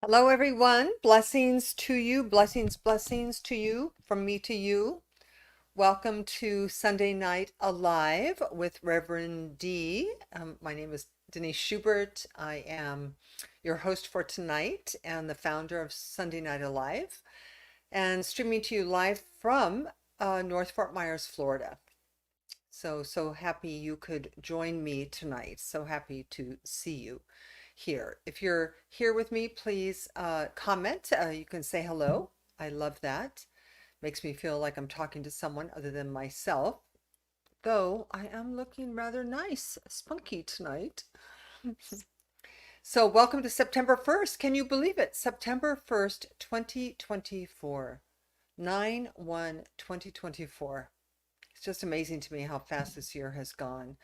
Hello, everyone. Blessings to you. Blessings to you from me to you. Welcome to Sunday Night Alive with Reverend D. My name is Denise Schubert. I am your host for tonight and the founder of Sunday Night Alive and streaming to you live from North Fort Myers, Florida. So happy you could join me tonight. So happy to see you here. If you're here with me, please comment. You can say hello. I love that. Makes me feel like I'm talking to someone other than myself. Though I am looking rather nice, spunky tonight. So welcome to September 1st. Can you believe it? September 1st, 2024. 9/1/2024. It's just amazing to me how fast this year has gone.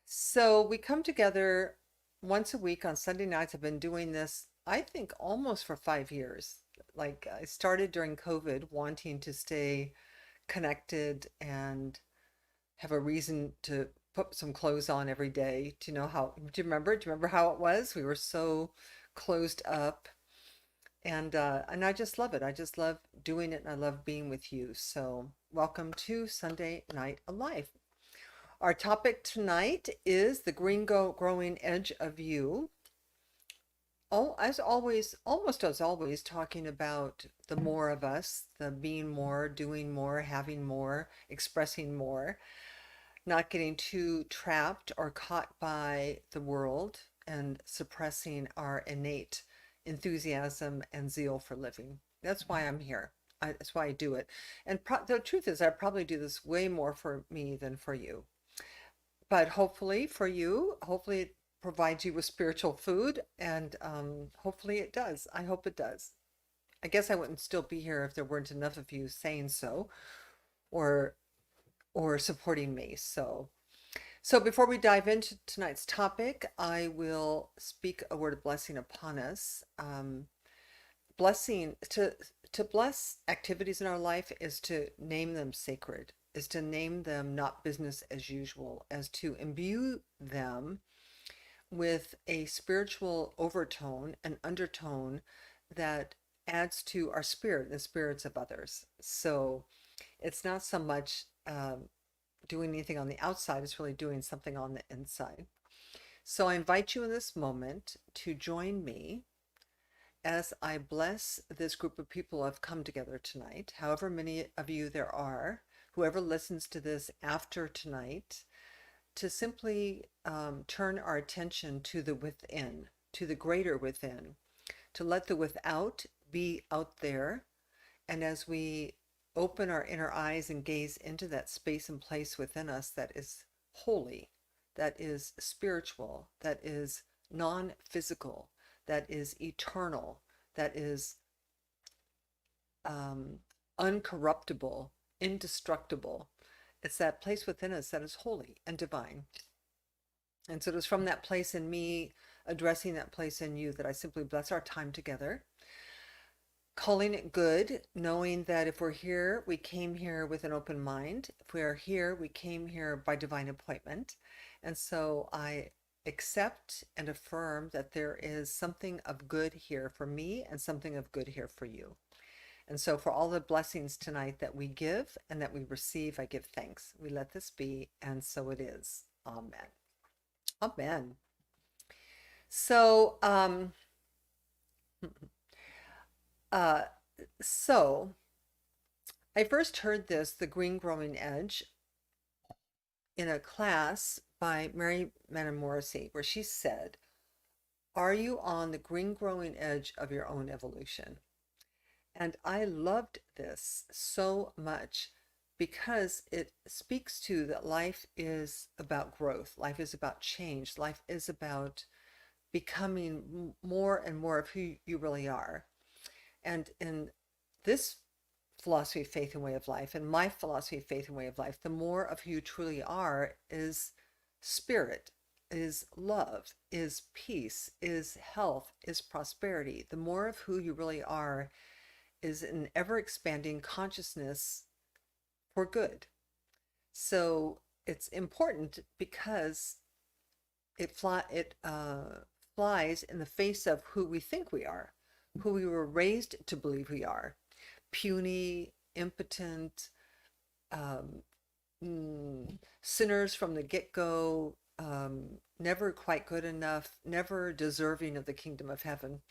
So we come together once a week on Sunday nights. I've been doing this, I think, almost for 5 years. Like I started during COVID, wanting to stay connected and have a reason to put some clothes on every day. Do you know how, do you remember? Do you remember how it was? We were so closed up and I just love it. I just love doing it and I love being with you. So welcome to Sunday Night Alive. Our topic tonight is the growing edge of you. Oh, as always, almost as always, talking about the more of us, the being more, doing more, having more, expressing more, not getting too trapped or caught by the world and suppressing our innate enthusiasm and zeal for living. That's why I'm here. That's why I do it. And the truth is, I probably do this way more for me than for you. But hopefully for you, hopefully it provides you with spiritual food, and hopefully it does. I hope it does. I guess I wouldn't still be here if there weren't enough of you saying so or supporting me. So before we dive into tonight's topic, I will speak a word of blessing upon us. Blessing to bless activities in our life is to name them sacred, is to name them not business as usual, as to imbue them with a spiritual overtone, an undertone that adds to our spirit and the spirits of others. So it's not so much doing anything on the outside, it's really doing something on the inside. So I invite you in this moment to join me as I bless this group of people who have come together tonight, however many of you there are, whoever listens to this after tonight, to simply turn our attention to the within, to the greater within, to let the without be out there. And as we open our inner eyes and gaze into that space and place within us that is holy, that is spiritual, that is non physical, that is eternal, that is um, uncorruptible, indestructible. It's that place within us that is holy and divine. And so it was from that place in me, addressing that place in you, that I simply bless our time together, calling it good, knowing that if we're here, we came here with an open mind. If we are here, we came here by divine appointment. And so I accept and affirm that there is something of good here for me and something of good here for you. And so for all the blessings tonight that we give and that we receive, I give thanks. We let this be, and so it is. Amen. Amen. So, uh, so I first heard this, the green growing edge, in a class by Mary Morrissey, where she said, "Are you on the green growing edge of your own evolution?" And I loved this so much because it speaks to that life is about growth, life is about change, life is about becoming more and more of who you really are. And in this philosophy of faith and way of life, and my philosophy of faith and way of life, the more of who you truly are is spirit, is love, is peace, is health, is prosperity. The more of who you really are is an ever expanding consciousness for good. So it's important because it flies in the face of who we think we are, who we were raised to believe we are. Puny, impotent, um, sinners from the get-go, never quite good enough, never deserving of the kingdom of heaven.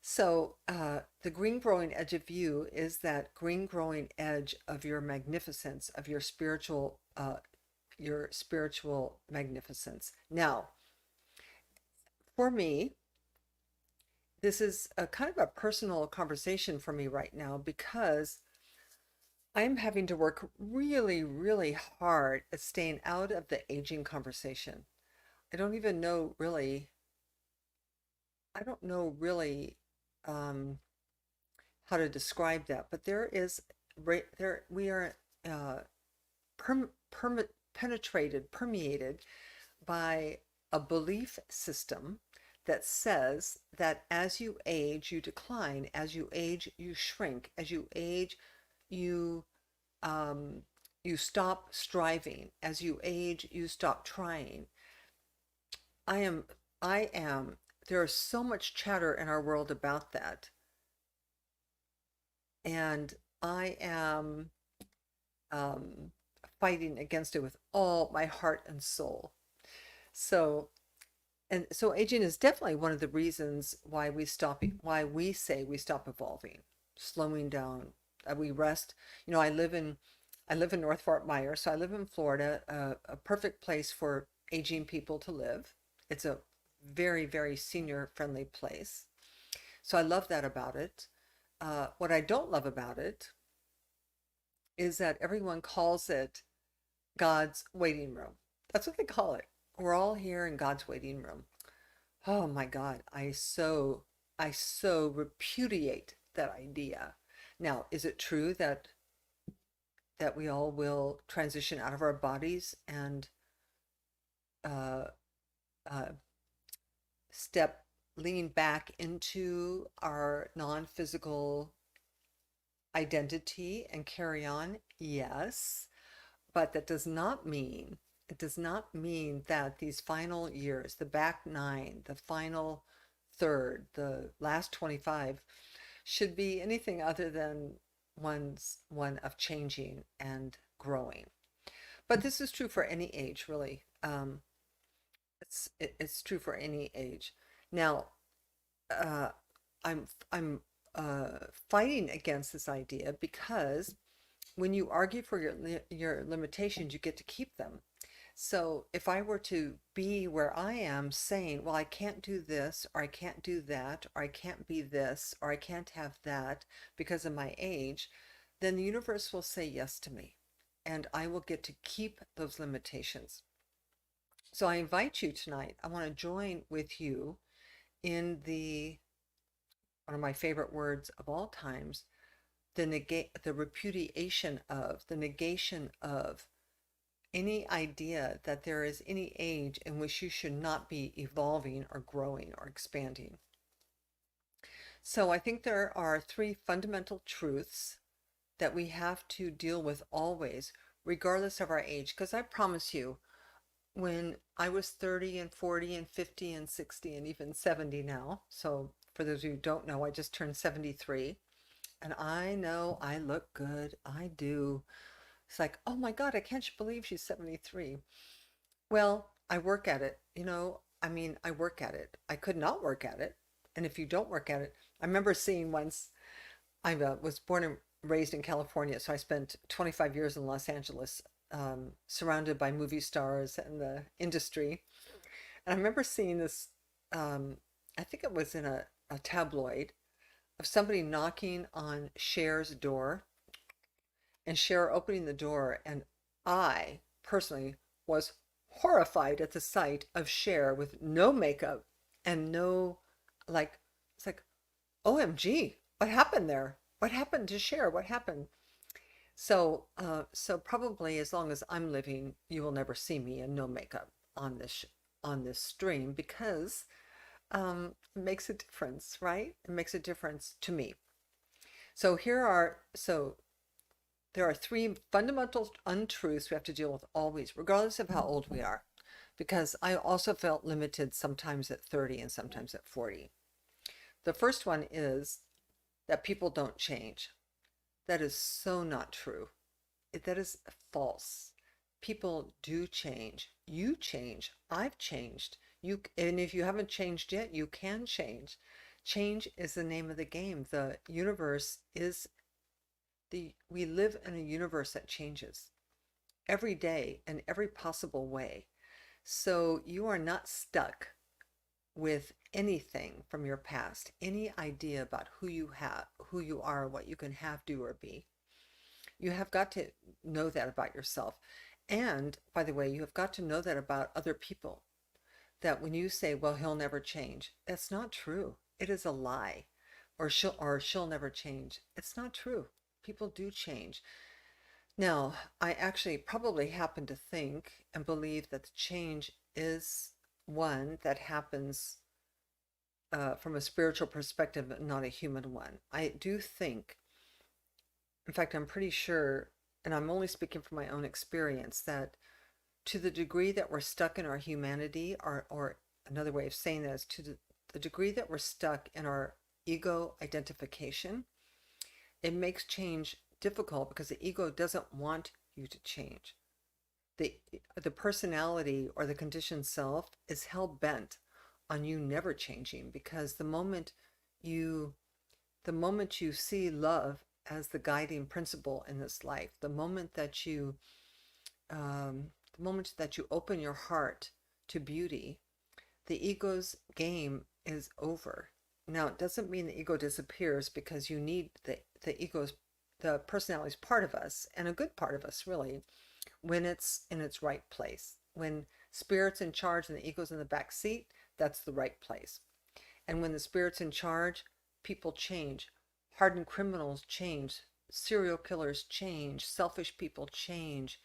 So, the green growing edge of you is that green growing edge of your magnificence, of your spiritual magnificence. Now, for me, this is a kind of a personal conversation for me right now because I'm having to work really, really hard at staying out of the aging conversation. I don't even know really, I don't know really um, how to describe that, but there is, there, we are uh, penetrated, permeated by a belief system that says that as you age, you decline, as you age, you shrink, as you age, you um, you stop striving, as you age, you stop trying. I am, I am. There is so much chatter in our world about that, and I am um, fighting against it with all my heart and soul. So and so aging is definitely one of the reasons why why we say we stop evolving, slowing down, we rest. You know, I live in North Fort Myers, so I live in Florida, a perfect place for aging people to live. It's a very, very senior friendly place. So I love that about it. What I don't love about it is that everyone calls it God's waiting room. That's what they call it. We're all here in God's waiting room. Oh my God, I so repudiate that idea. Now, is it true that we all will transition out of our bodies and uh, uh, step lean back into our non-physical identity and carry on? Yes, but that does not mean it does not mean that these final years, the back nine, the final third, the last 25, should be anything other than one of changing and growing. But this is true for any age, really. It's true for any age. Now, uh, I'm fighting against this idea because when you argue for your limitations, you get to keep them. So if I were to be where I am saying, well, I can't do this, or I can't do that, or I can't be this, or I can't have that because of my age, then the universe will say yes to me, and I will get to keep those limitations. So I invite you tonight. I want to join with you in the one of my favorite words of all times, the repudiation of, the negation of any idea that there is any age in which you should not be evolving or growing or expanding. So I think there are three fundamental truths that we have to deal with always, regardless of our age. Because I promise you, when I was 30 and 40 and 50 and 60 and even 70 now, so for those of you who don't know, I just turned 73, and I know I look good. I do. It's like, oh my God, I can't believe she's 73. Well, I work at it. I mean, I work at it. I could not work at it. And if you don't work at it, I remember seeing once, I was born and raised in California, so I spent 25 years in Los Angeles, surrounded by movie stars and the industry. And I remember seeing this, I think it was in a tabloid, of somebody knocking on Cher's door and Cher opening the door. And I personally was horrified at the sight of Cher with no makeup and no, like, it's like, OMG, what happened there? What happened to Cher? What happened? So probably as long as I'm living, you will never see me in no makeup on this stream because it makes a difference, right? It makes a difference to me. So there are three fundamental untruths we have to deal with always, regardless of how old we are. because I also felt limited sometimes at 30 and sometimes at 40. The first one is that people don't change. That is so not true. That is false. People do change. You change. I've changed. And if you haven't changed yet, you can change. Change is the name of the game. The universe is we live in a universe that changes every day in every possible way. So you are not stuck with anything from your past, any idea about who you are, what you can have, do, or be. You have got to know that about yourself. And by the way, you have got to know that about other people. That when you say, well, he'll never change, that's not true. It is a lie. Or she'll never change. It's not true. People do change. Now, I actually probably happen to think and believe that the change is one that happens from a spiritual perspective, not a human one. I do think, in fact, I'm pretty sure, and I'm only speaking from my own experience, that to the degree that we're stuck in our humanity, or another way of saying that is to the degree that we're stuck in our ego identification, it makes change difficult because the ego doesn't want you to change. The, the personality or the conditioned self is hell bent on you never changing because you the moment you see love as the guiding principle in this life, the moment that you open your heart to beauty, the ego's game is over. Now, it doesn't mean the ego disappears because you need the personality is part of us and a good part of us, really, when it's in its right place. When spirit's in charge and the ego's in the back seat, that's the right place. And when the spirit's in charge, people change. Hardened criminals change. Serial killers change. Selfish people change.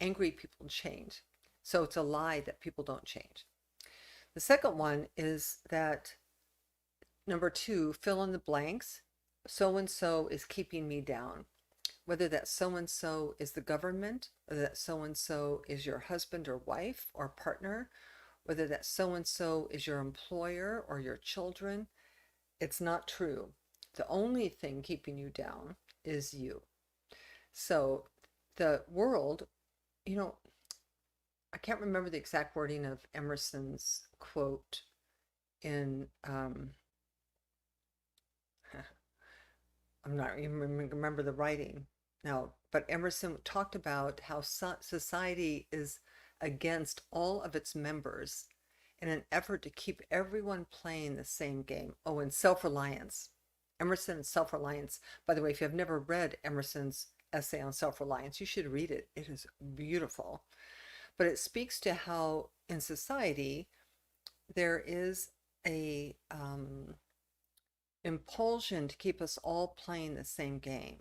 Angry people change. So it's a lie that people don't change. The second one is that number two, fill in the blanks. So and so is keeping me down. Whether that so and so is the government, whether that so and so is your husband or wife or partner, whether that so and so is your employer or your children, it's not true. The only thing keeping you down is you. So the world, you know, I can't remember the exact wording of Emerson's quote in, I'm not even remember the writing now, but Emerson talked about how society is against all of its members in an effort to keep everyone playing the same game. Oh, and self-reliance. Emerson and self-reliance. By the way, if you have never read Emerson's essay on self-reliance, you should read it. It is beautiful. But it speaks to how in society there is a impulsion to keep us all playing the same game.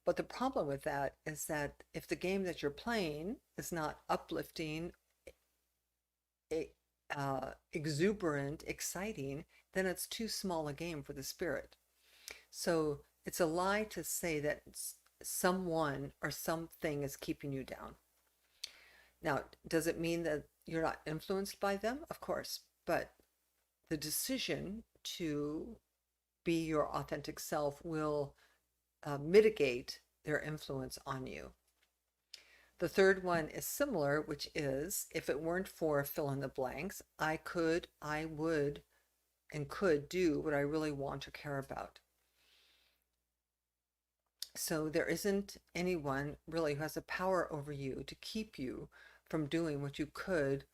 But the problem with that is that if the game that you're playing is not uplifting, exuberant, exciting, then it's too small a game for the spirit. So it's a lie to say that someone or something is keeping you down. Now, does it mean that you're not influenced by them? Of course, but the decision to be your authentic self will mitigate their influence on you. The third one is similar, which is if it weren't for fill in the blanks, I would, and could do what I really want or care about. So there isn't anyone really who has the power over you to keep you from doing what you could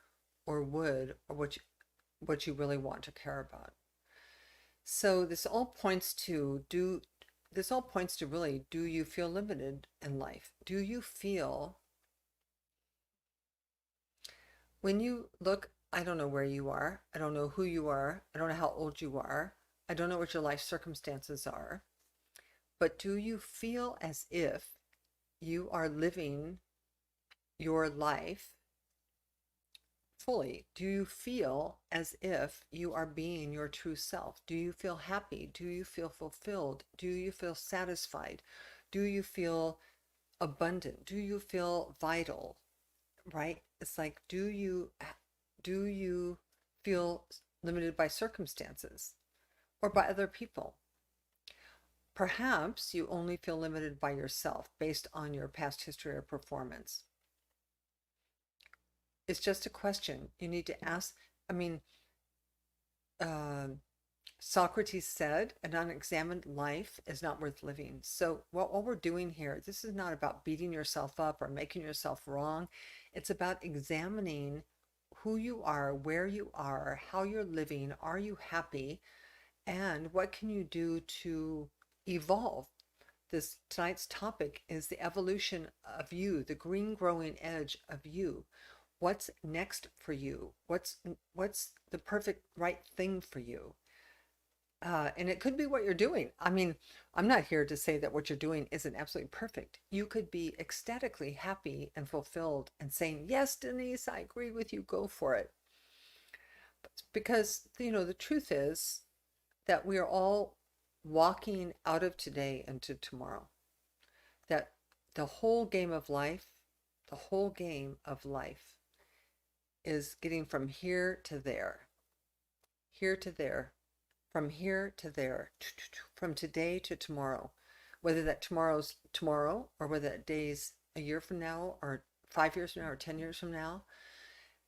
or would or what you really want to care about. So this all points to really, do you feel limited in life? Do you feel when you look, I don't know where you are, I don't know who you are, I don't know how old you are, I don't know what your life circumstances are, but do you feel as if you are living your life fully? Do you feel as if you are being your true self? Do you feel happy? Do you feel fulfilled? Do you feel satisfied? Do you feel abundant? Do you feel vital? Right? It's like, Do you feel limited by circumstances or by other people? Perhaps you only feel limited by yourself based on your past history or performance. It's just a question you need to ask. I mean, uh, Socrates said, an unexamined life is not worth living. So, what we're doing here, this is not about beating yourself up or making yourself wrong. It's about examining who you are, where you are, how you're living, are you happy, and what can you do to evolve. This tonight's topic is the evolution of you, the green growing edge of you. What's next for you? What's the perfect right thing for you? And it could be what you're doing. I mean, I'm not here to say that what you're doing isn't absolutely perfect. You could be ecstatically happy and fulfilled and saying, "Yes, Denise, I agree with you, go for it." Because, the truth is that we are all walking out of today into tomorrow. That the whole game of life, the whole game of life is getting from here to there, from here to there, from today to tomorrow, whether that tomorrow's tomorrow or whether that day's a year from now or 5 years from now or 10 years from now.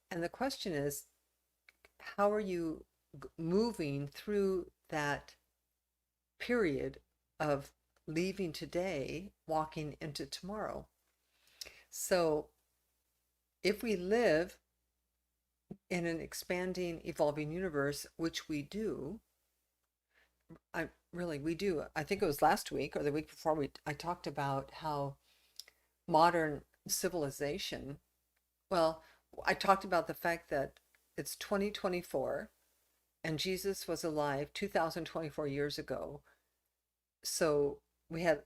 And the question is, how are you moving through that period of leaving today, walking into tomorrow? So if we live in an expanding, evolving universe, which we do, we do. I think it was last week or the week before I talked about how modern civilization, well, I talked about the fact that it's 2024 and Jesus was alive 2024 years ago. So we had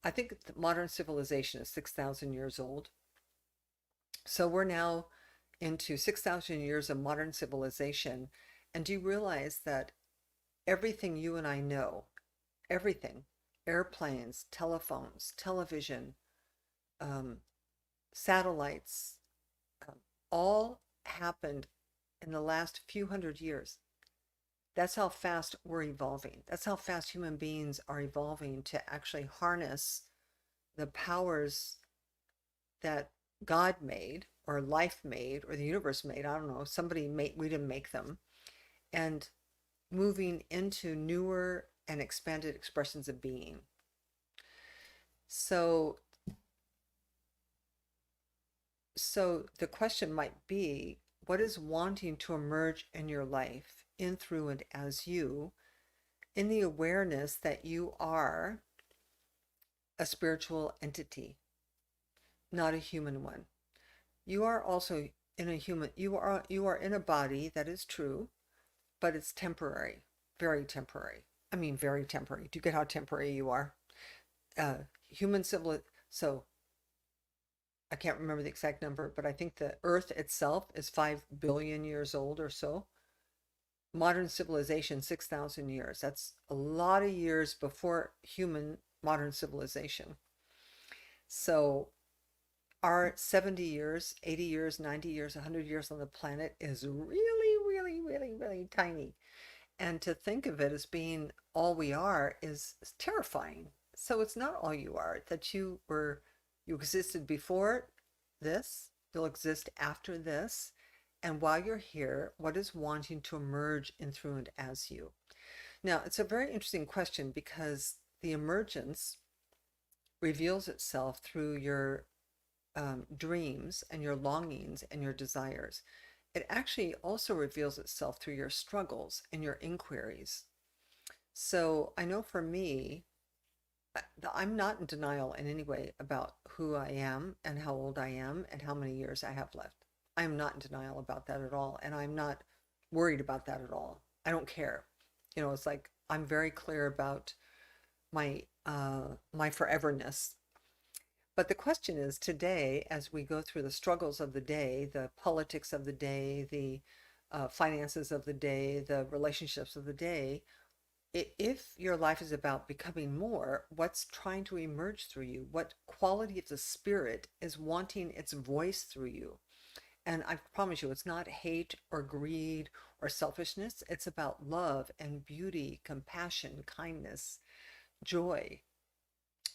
I think modern civilization is 6,000 years old. So we're now into 6,000 years of modern civilization. And do you realize that everything you and I know, everything, airplanes, telephones, television, um, satellites, um, all happened in the last few hundred years. That's how fast we're evolving. That's how fast human beings are evolving to actually harness the powers that God made or life made or the universe made. I don't know. Somebody made, we didn't make them. And moving into newer and expanded expressions of being. So the question might be, what is wanting to emerge in your life, in, through, and as you, in the awareness that you are a spiritual entity, not a human one. You are also in a human, you are in a body, that is true, but it's temporary, very temporary. I mean, very temporary. Do you get how temporary you are? Human civil, so I can't remember the exact number, but I think the Earth itself is 5 billion years old or so. Modern civilization, 6,000 years. That's a lot of years before human modern civilization. So our 70 years, 80 years, 90 years, 100 years on the planet is really, really, really, really tiny. And to think of it as being all we are is terrifying. So it's not all you are, that you existed before this, you'll exist after this. And while you're here, what is wanting to emerge in, through, and as you? Now, it's a very interesting question because the emergence reveals itself through your dreams and your longings and your desires. It actually also reveals itself through your struggles and your inquiries. So I know for me, I'm not in denial in any way about who I am and how old I am and how many years I have left. I'm not in denial about that at all. And I'm not worried about that at all. I don't care. It's like I'm very clear about my foreverness. But the question is today, as we go through the struggles of the day, the politics of the day, the finances of the day, the relationships of the day, if your life is about becoming more, what's trying to emerge through you? What quality of the spirit is wanting its voice through you? And I promise you, it's not hate or greed or selfishness. It's about love and beauty, compassion, kindness, joy.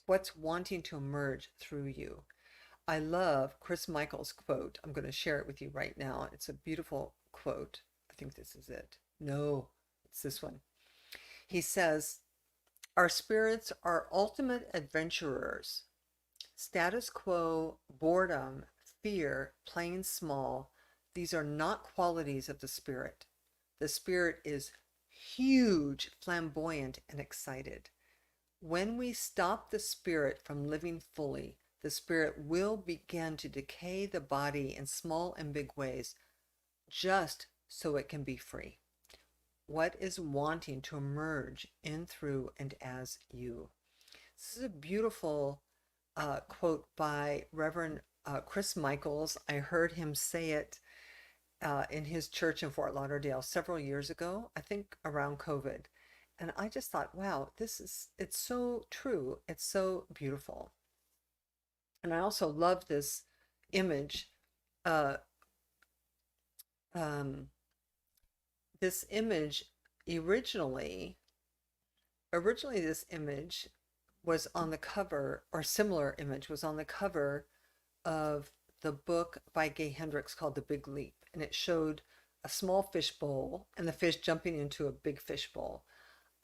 What's wanting to emerge through you? I love Chris Michael's quote. I'm going to share it with you right now. It's a beautiful quote. I think this is it. No, it's this one. He says, our spirits are ultimate adventurers. Status quo, boredom, fear, playing small, these are not qualities of the spirit. The spirit is huge, flamboyant, and excited. When we stop the spirit from living fully, the spirit will begin to decay the body in small and big ways, just so it can be free. What is wanting to emerge in, through, and as you? This is a beautiful quote by Reverend Chris Michaels. I heard him say it in his church in Fort Lauderdale several years ago, I think around COVID. And I just thought, wow, it's so true. It's so beautiful. And I also love this image. Uh, um, this image originally, originally this image was on the cover, or similar image was on the cover of the book by Gay Hendricks called The Big Leap. And it showed a small fish bowl and the fish jumping into a big fish bowl.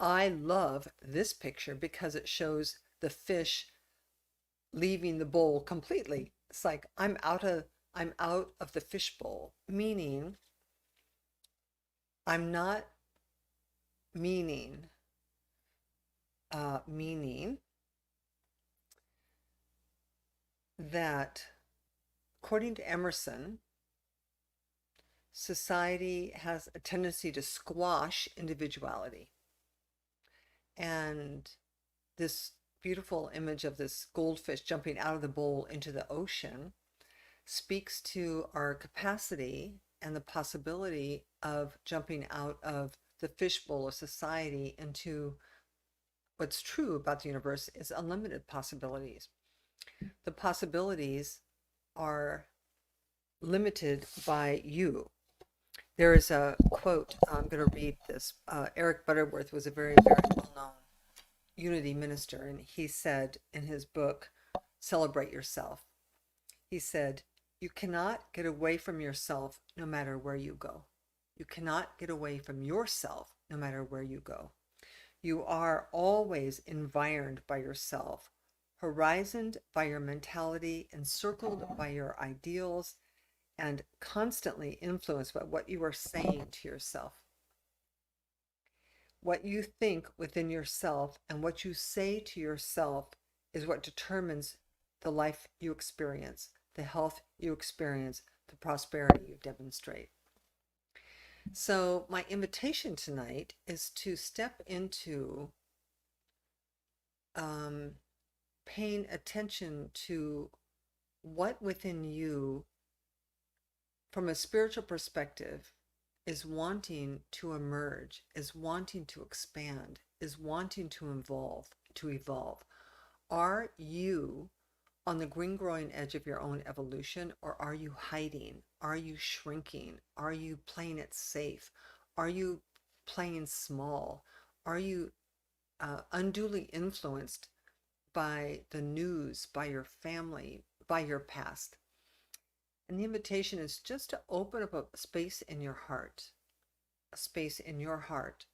I love this picture because it shows the fish leaving the bowl completely. It's like I'm out of the fish bowl, meaning I'm not meaning meaning that according to Emerson, society has a tendency to squash individuality. And this beautiful image of this goldfish jumping out of the bowl into the ocean speaks to our capacity and the possibility of jumping out of the fishbowl of society into what's true about the universe is unlimited possibilities. The possibilities are limited by you. There is a quote, I'm going to read this. Eric Butterworth was a very, very well known unity minister, and he said in his book, Celebrate Yourself, he said, you cannot get away from yourself no matter where you go. You cannot get away from yourself no matter where you go. You are always environed by yourself, horizoned by your mentality, encircled by your ideals, and constantly influenced by what you are saying to yourself. What you think within yourself and what you say to yourself is what determines the life you experience, the health you experience, the prosperity you demonstrate. So, my invitation tonight is to step into paying attention to what within you, from a spiritual perspective, is wanting to emerge, is wanting to expand, is wanting to evolve. Are you on the green growing edge of your own evolution, or are you hiding? Are you shrinking? Are you playing it safe? Are you playing small? Are you unduly influenced by the news, by your family, by your past? And the invitation is just to open up a space in your heart, a space in your heart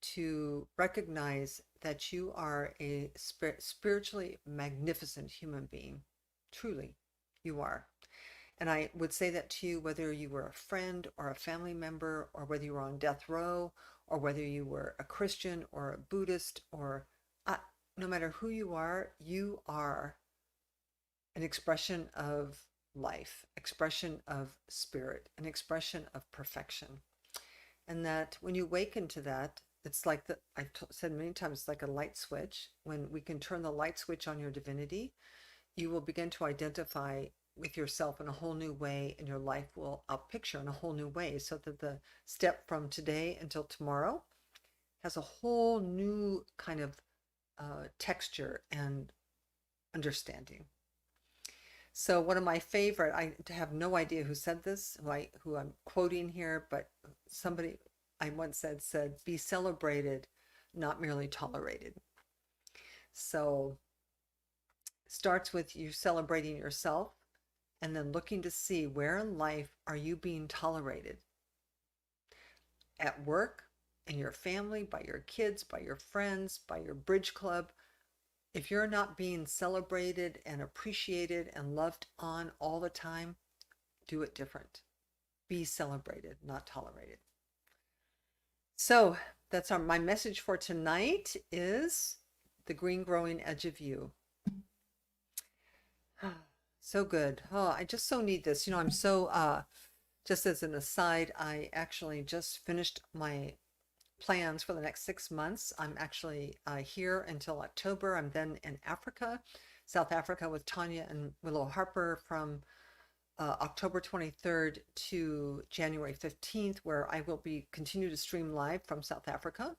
to recognize that you are a spiritually magnificent human being. Truly, you are. And I would say that to you whether you were a friend or a family member, or whether you were on death row, or whether you were a Christian or a Buddhist, or no matter who you are an expression of life, expression of spirit, an expression of perfection. And that when you awaken to that, it's like I've said many times, it's like a light switch. When we can turn the light switch on your divinity, you will begin to identify with yourself in a whole new way, and your life will outpicture in a whole new way, so that the step from today until tomorrow has a whole new kind of texture and understanding. So one of my favorite, I have no idea who said this, who I'm quoting here, but somebody I once said, be celebrated, not merely tolerated. So starts with you celebrating yourself and then looking to see where in life are you being tolerated at work, in your family, by your kids, by your friends, by your bridge club. If you're not being celebrated and appreciated and loved on all the time, do it different. Be celebrated, not tolerated. So that's my message for tonight is the green growing edge of you. So good. Oh, I just so need this. I'm so just as an aside, I actually just finished my plans for the next 6 months. I'm actually here until October. I'm then in Africa, South Africa, with Tanya and Willow Harper from October 23rd to January 15th, where I will be continue to stream live from South Africa.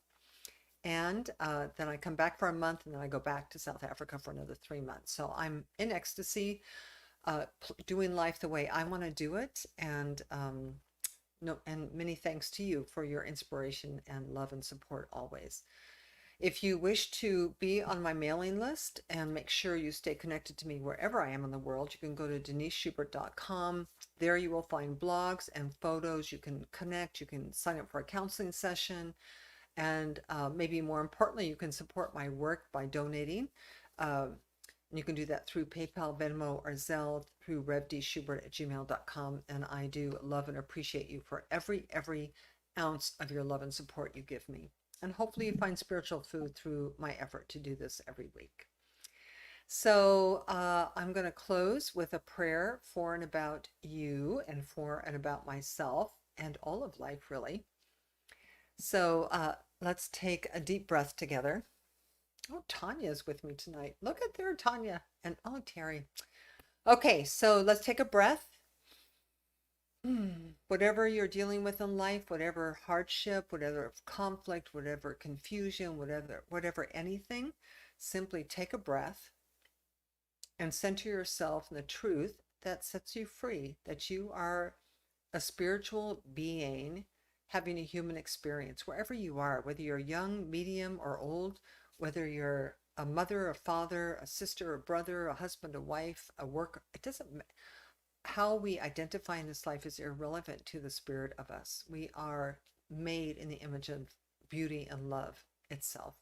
And then I come back for a month, and then I go back to South Africa for another 3 months. So I'm in ecstasy, doing life the way I want to do it. And no, and many thanks to you for your inspiration and love and support always. If you wish to be on my mailing list and make sure you stay connected to me wherever I am in the world, you can go to deniseschubert.com. There you will find blogs and photos. You can connect. You can sign up for a counseling session. And maybe more importantly, you can support my work by donating. You can do that through PayPal, Venmo, or Zelle through revdschubert@gmail.com. And I do love and appreciate you for every ounce of your love and support you give me. And hopefully you find spiritual food through my effort to do this every week. So I'm going to close with a prayer for and about you and for and about myself and all of life, really. So let's take a deep breath together. Oh, Tanya's with me tonight. Look at there, Tanya. And oh, Terry. Okay, so let's take a breath. Whatever you're dealing with in life, whatever hardship, whatever conflict, whatever confusion, whatever anything, simply take a breath and center yourself in the truth that sets you free, that you are a spiritual being having a human experience wherever you are, whether you're young, medium, or old, whether you're a mother, a father, a sister, a brother, a husband, a wife, a worker. It doesn't matter. How we identify in this life is irrelevant to the spirit of us. We are made in the image of beauty and love itself.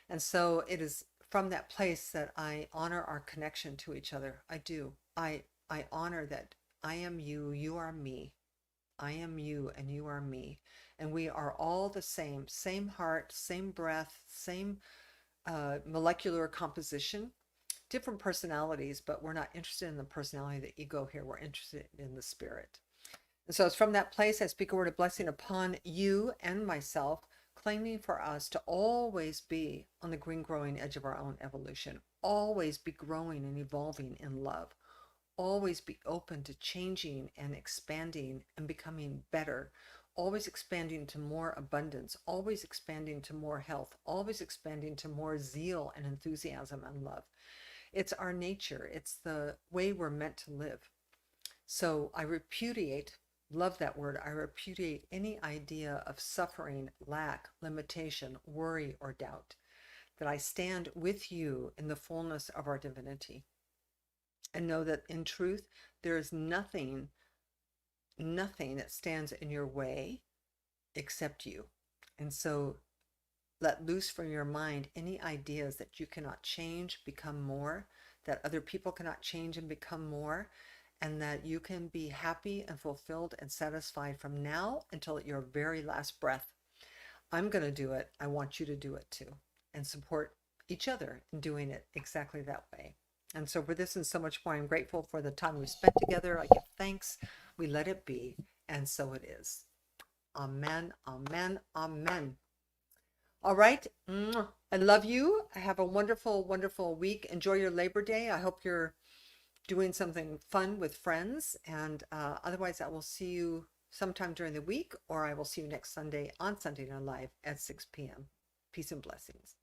And so it is from that place that I honor our connection to each other. I do. I honor that I am you, you are me. I am you and you are me. And we are all the same heart, same breath, same molecular composition, different personalities, but we're not interested in the personality, the ego here. We're interested in the spirit. And so it's from that place I speak a word of blessing upon you and myself, claiming for us to always be on the green growing edge of our own evolution, always be growing and evolving in love, always be open to changing and expanding and becoming better, always expanding to more abundance, always expanding to more health, always expanding to more zeal and enthusiasm and love. It's our nature. It's the way we're meant to live. So I repudiate, love that word, I repudiate any idea of suffering, lack, limitation, worry, or doubt, that I stand with you in the fullness of our divinity. And know that in truth, there is nothing that stands in your way except you. And so let loose from your mind any ideas that you cannot change, become more, that other people cannot change and become more, and that you can be happy and fulfilled and satisfied from now until your very last breath. I'm going to do it. I want you to do it too, and support each other in doing it exactly that way. And so for this and so much more, I'm grateful for the time we spent together. I give thanks. We let it be. And so it is. Amen, amen, amen. All right. I love you. Have a wonderful, wonderful week. Enjoy your Labor Day. I hope you're doing something fun with friends. And otherwise, I will see you sometime during the week, or I will see you next Sunday on Sunday Night Live at 6 p.m. Peace and blessings.